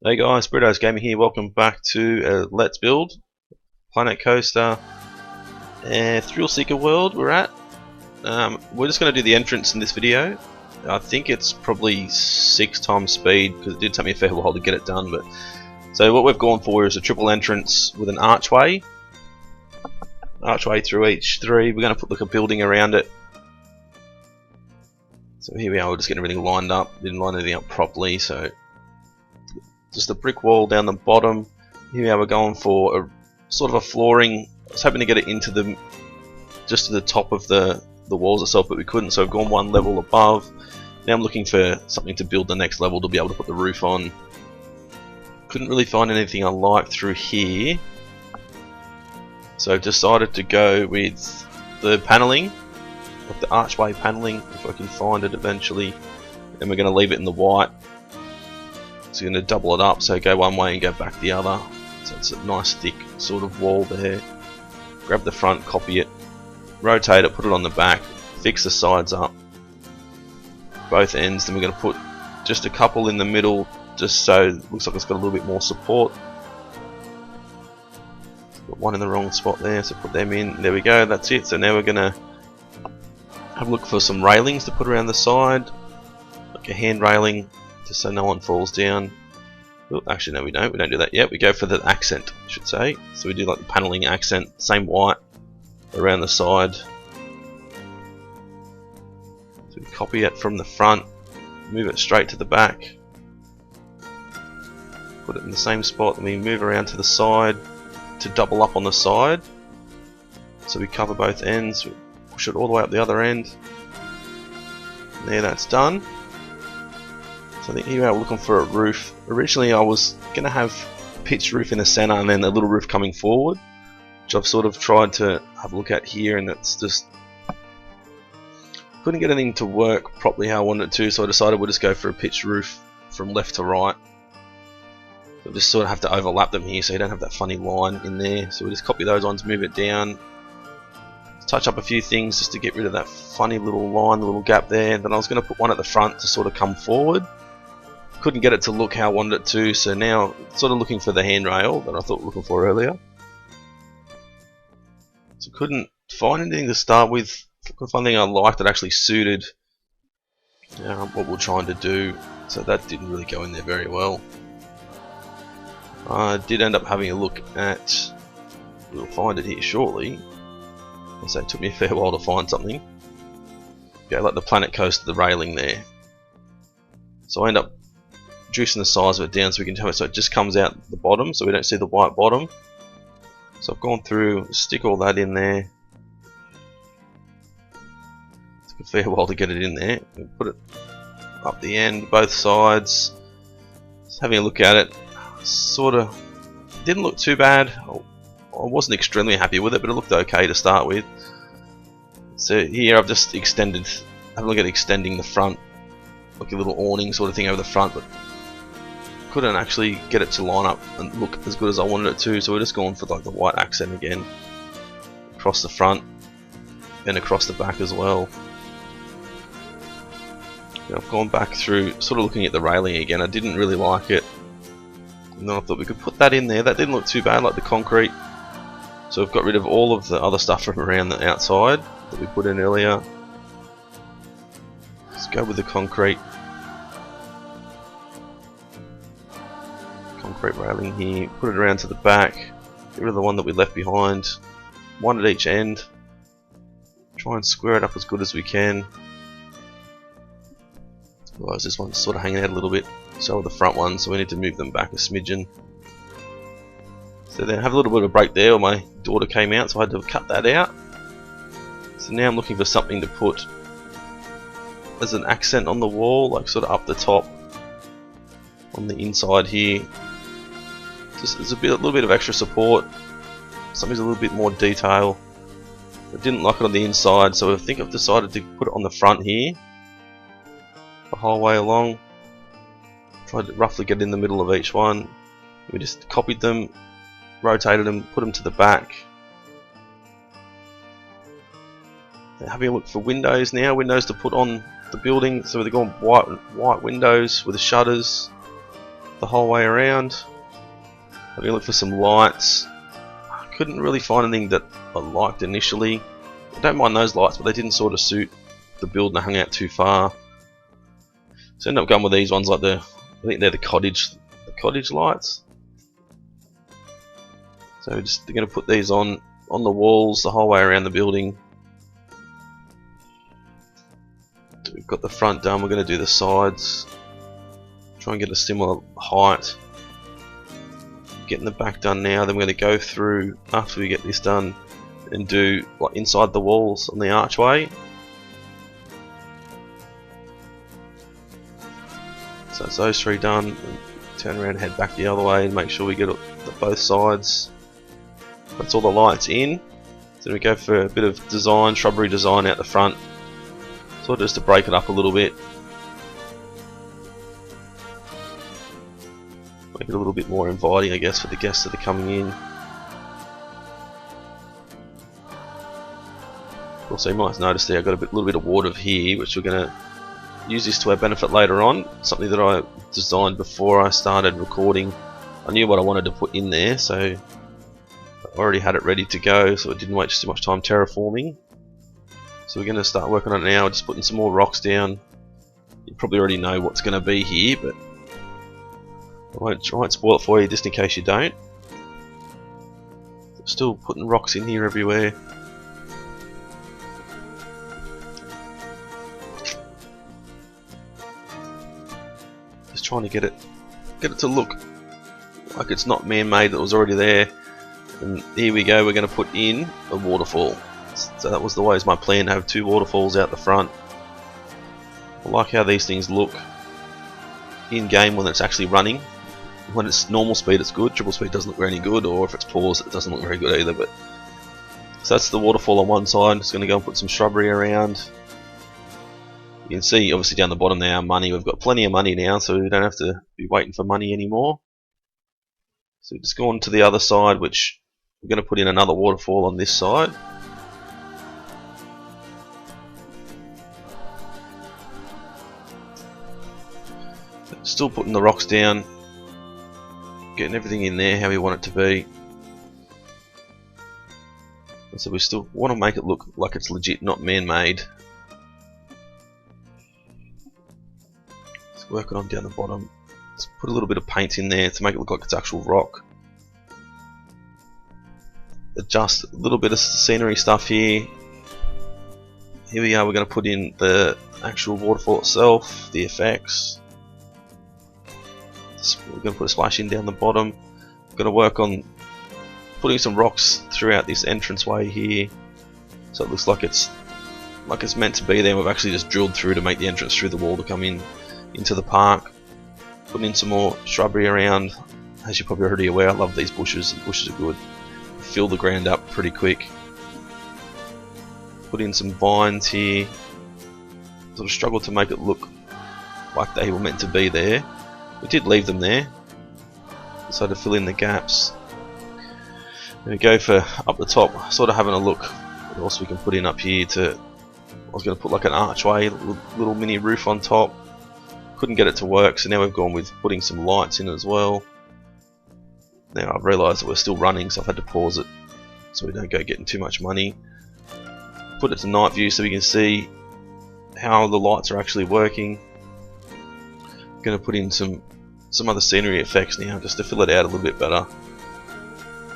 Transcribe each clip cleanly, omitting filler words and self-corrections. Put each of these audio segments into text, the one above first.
Hey guys, Brito's Gaming here. Welcome back to Let's Build Planet Coaster Thrillseeker world we're at. We're just going to do the entrance in this video. I think it's probably 6 times speed because it did take me a fair while to get it done. So what we've gone for is a triple entrance with an archway through each 3. We're going to put like a building around it. So here we are, we're just getting everything lined up. Didn't line anything up properly, so just a brick wall down the bottom. Here we are, we're going for a sort of a flooring. I was hoping to get it into just to the top of the walls itself, but we couldn't, so I've gone one level above. Now I'm looking for something to build the next level to be able to put the roof on. Couldn't really find anything I liked through here, so I've decided to go with the paneling, like the archway paneling, if I can find it eventually, and we're going to leave it in the white. So you're going to double it up, so go one way and go back the other. So it's a nice thick sort of wall there. Grab the front, copy it, rotate it, put it on the back, fix the sides up, both ends. Then we're going to put just a couple in the middle, just so it looks like it's got a little bit more support. Got one in the wrong spot there, so put them in. There we go, that's it. So now we're going to have a look for some railings to put around the side, like a hand railing, just so no one falls down. Oh, actually no, we don't do that yet. We go for the accent, I should say. So we do like the paneling accent, same white around the side. So we copy it from the front, move it straight to the back, put it in the same spot, and we move around to the side to double up on the side. So we cover both ends, we push it all the way up the other end. And there, that's done. So I think here we're looking for a roof. Originally I was going to have a pitched roof in the center and then a little roof coming forward, which I've sort of tried to have a look at here, and that's just couldn't get anything to work properly how I wanted it to, so I decided we'll just go for a pitched roof from left to right. So just sort of have to overlap them here so you don't have that funny line in there. So we just copy those lines, move it down, touch up a few things just to get rid of that funny little line, the little gap there. Then I was going to put one at the front to sort of come forward. Couldn't get it to look how I wanted it to, so now sort of looking for the handrail that I thought looking for earlier. So couldn't find anything to start with. Couldn't find anything I liked that actually suited what we're trying to do, so that didn't really go in there very well. I did end up having a look at, we'll find it here shortly, so it took me a fair while to find something. Okay, like the Planet Coaster, the railing there. So I end up reducing the size of it down so we can tell it, so it just comes out the bottom, so we don't see the white bottom. So I've gone through, stick all that in there. Took a fair while to get it in there. Put it up the end, both sides. Just having a look at it, sort of didn't look too bad. I wasn't extremely happy with it, but it looked okay to start with. So here I've just extended, have a look at extending the front, like a little awning sort of thing over the front, but couldn't actually get it to line up and look as good as I wanted it to, so we're just going for like the white accent again across the front and across the back as well. Now I've gone back through, sort of looking at the railing again. I didn't really like it, and then I thought we could put that in there. That didn't look too bad, like the concrete. So we've got rid of all of the other stuff from around the outside that we put in earlier. Let's go with the concrete railing here, put it around to the back, get rid of the one that we left behind, one at each end, try and square it up as good as we can. Otherwise this one's sort of hanging out a little bit, so are the front ones, so we need to move them back a smidgen. So then I have a little bit of a break there, my daughter came out, so I had to cut that out. So now I'm looking for something to put as an accent on the wall, like sort of up the top on the inside here. Just there's a little bit of extra support, something's a little bit more detail. I didn't like it on the inside, so I think I've decided to put it on the front here the whole way along. Tried to roughly get in the middle of each one. We just copied them, rotated them, put them to the back. Now having a look for windows now, windows to put on the building, so they're going white windows with the shutters. the whole way around. Having a look for some lights. I couldn't really find anything that I liked initially. I don't mind those lights, but they didn't sort of suit the build and they hung out too far. So I ended up going with these ones, like I think they're the cottage lights. So we're just going to put these on the walls the whole way around the building. So we've got the front done, we're going to do the sides. Try and get a similar height. Getting the back done now, then we're going to go through after we get this done and do like inside the walls on the archway. So it's those three done. Turn around and head back the other way and make sure we get both sides. That's all the lights in. So we go for a bit of design, shrubbery design out the front, sort of just to break it up a little bit. Make it a little bit more inviting, I guess, for the guests that are coming in. Also, you might notice there I've got a little bit of water here, which we're going to use this to our benefit later on. Something that I designed before I started recording. I knew what I wanted to put in there, so I already had it ready to go, so it didn't waste too much time terraforming. So we're going to start working on it now, just putting some more rocks down. You probably already know what's going to be here, but I won't spoil it for you just in case you don't. Still putting rocks in here everywhere. Just trying to get it to look like it's not man-made, that was already there. And here we go, we're going to put in a waterfall. So that was always my plan, to have two waterfalls out the front. I like how these things look in game when it's actually running. When it's normal speed it's good, triple speed doesn't look very good, or if it's paused it doesn't look very good either. But so that's the waterfall on one side. Just going to go and put some shrubbery around. You can see obviously down the bottom there, our money. We've got plenty of money now, so we don't have to be waiting for money anymore. So just go on to the other side, which we're going to put in another waterfall on this side. Still putting the rocks down, getting everything in there how we want it to be. So we still want to make it look like it's legit, not man-made. Just working on down the bottom. Let's put a little bit of paint in there to make it look like it's actual rock. Adjust a little bit of scenery stuff here. Here we are, we're going to put in the actual waterfall itself, the effects. We're going to put a splash in down the bottom. We're going to work on putting some rocks throughout this entranceway here, so it looks like it's meant to be there. We've actually just drilled through to make the entrance through the wall to come into the park. Putting in some more shrubbery around. As you're probably already aware, I love these bushes. The bushes are good. Fill the ground up pretty quick. Put in some vines here. Sort of struggled to make it look like they were meant to be there. We did leave them there, so to fill in the gaps. Then we go for up the top, sort of having a look what else we can put in up here. I was going to put like an archway, little mini roof on top. Couldn't get it to work, so now we've gone with putting some lights in as well. Now I've realised that we're still running, so I've had to pause it so we don't go getting too much money. Put it to night view so we can see how the lights are actually working. Going to put in some other scenery effects now just to fill it out a little bit better.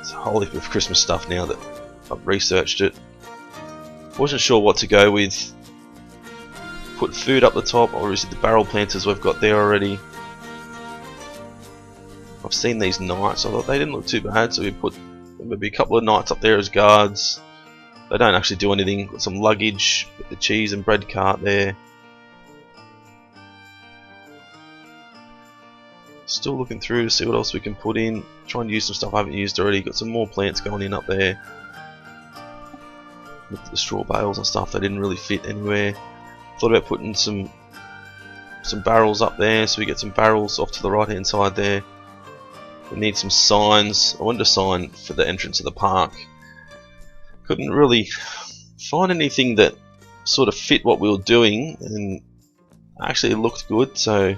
It's a whole heap of Christmas stuff now that I've researched it. Wasn't sure what to go with. Put food up the top, obviously the barrel planters we've got there already. I've seen these knights, I thought they didn't look too bad, so we put maybe a couple of knights up there as guards. They don't actually do anything. Got some luggage, with the cheese and bread cart there. Still looking through to see what else we can put in. Trying to use some stuff I haven't used already. Got some more plants going in up there. Looked at the straw bales and stuff, they didn't really fit anywhere. Thought about putting some barrels up there, so we get some barrels off to the right hand side there. We need some signs. I wanted a sign for the entrance of the park. Couldn't really find anything that sort of fit what we were doing, and actually it looked good, so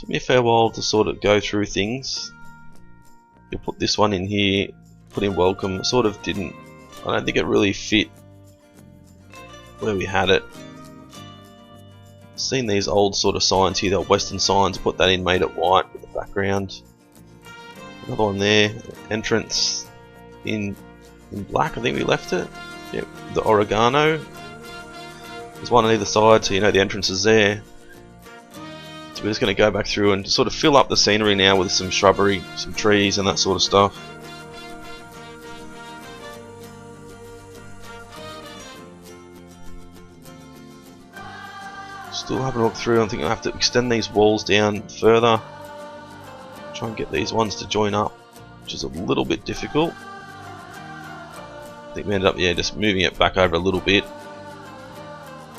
took me a fair while to sort of go through things. You'll put this one in here, put in welcome. It sort of didn't, I don't think it really fit where we had it. Seen these old sort of signs here, the western signs, put that in, made it white with the background. Another one there, entrance in black, I think we left it. Yep, the oregano. There's one on either side, so you know the entrance is there. So we're just going to go back through and sort of fill up the scenery now with some shrubbery, some trees and that sort of stuff. Still having a look through. I think I have to extend these walls down further. Try and get these ones to join up, which is a little bit difficult. I think we ended up, yeah, just moving it back over a little bit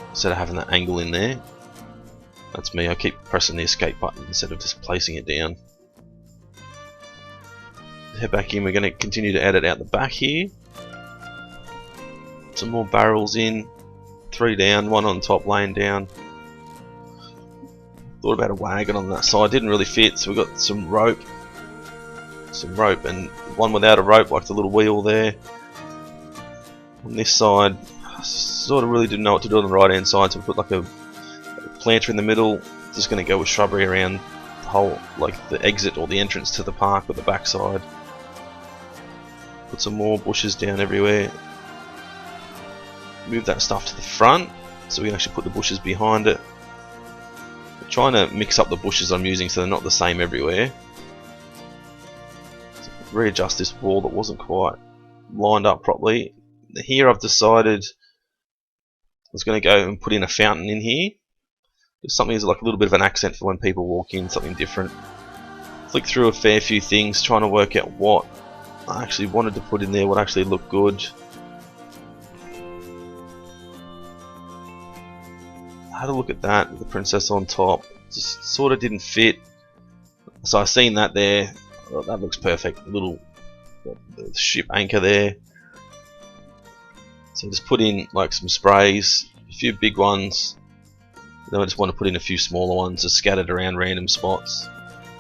instead of having that angle in there. That's me. I keep pressing the escape button instead of just placing it down. Head back in. We're going to continue to edit out the back here. Some more barrels in. 3 down, 1 on top, laying down. Thought about a wagon on that side, didn't really fit, so we got some rope, and one without a rope, like the little wheel there. On this side, sort of really didn't know what to do on the right hand side, so we put like a planter in the middle. Just going to go with shrubbery around the whole, like the exit or the entrance to the park with the back side. Put some more bushes down everywhere. Move that stuff to the front, so we can actually put the bushes behind it. Trying to mix up the bushes I'm using so they're not the same everywhere. So readjust this wall that wasn't quite lined up properly. Here I've decided I was going to go and put in a fountain in here. Just something that's like a little bit of an accent for when people walk in, something different. Flick through a fair few things trying to work out what I actually wanted to put in there, what actually looked good. I had a look at that with the princess on top. Just sort of didn't fit. So I seen that there. Oh, that looks perfect. Little the ship anchor there. So just put in like some sprays, a few big ones. Then I just want to put in a few smaller ones, just scattered around random spots.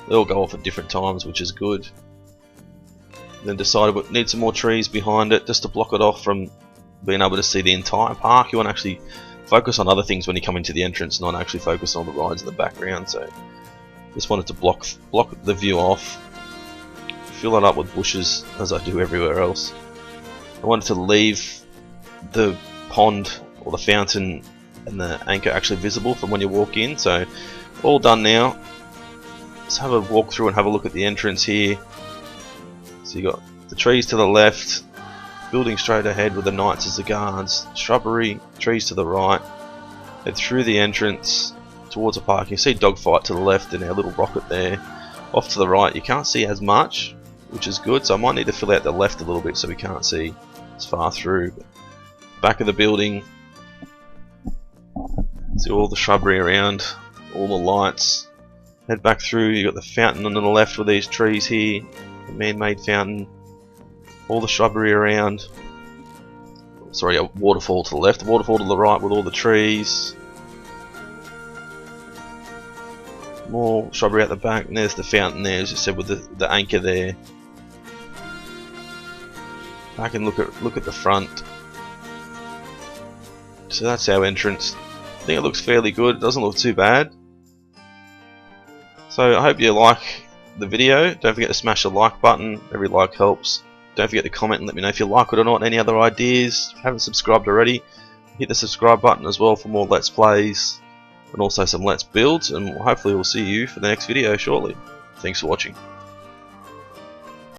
They all go off at different times, which is good. Then decided we need some more trees behind it, just to block it off from being able to see the entire park. You want to actually focus on other things when you come into the entrance, not actually focus on the rides in the background. So just wanted to block the view off, fill it up with bushes as I do everywhere else. I wanted to leave the pond or the fountain and the anchor actually visible from when you walk in. So all done now. Let's have a walk through and have a look at the entrance here. So you got the trees to the left, building straight ahead with the knights as the guards, shrubbery, trees to the right, head through the entrance towards the park. You see dogfight to the left and our little rocket there. Off to the right you can't see as much, which is good, so I might need to fill out the left a little bit so we can't see as far through. Back of the building, see all the shrubbery around, all the lights. Head back through, you got the fountain on the left with these trees here, the man-made fountain. All the shrubbery around. Sorry, a waterfall to the left, a waterfall to the right with all the trees. More shrubbery at the back, and there's the fountain there, as you said, with the anchor there. Back and look at the front. So that's our entrance. I think it looks fairly good. It doesn't look too bad. So I hope you like the video. Don't forget to smash the like button. Every like helps. Don't forget to comment and let me know if you like it or not. Any other ideas? If you haven't subscribed already, hit the subscribe button as well for more Let's Plays and also some Let's Builds, and hopefully we'll see you for the next video shortly. Thanks for watching.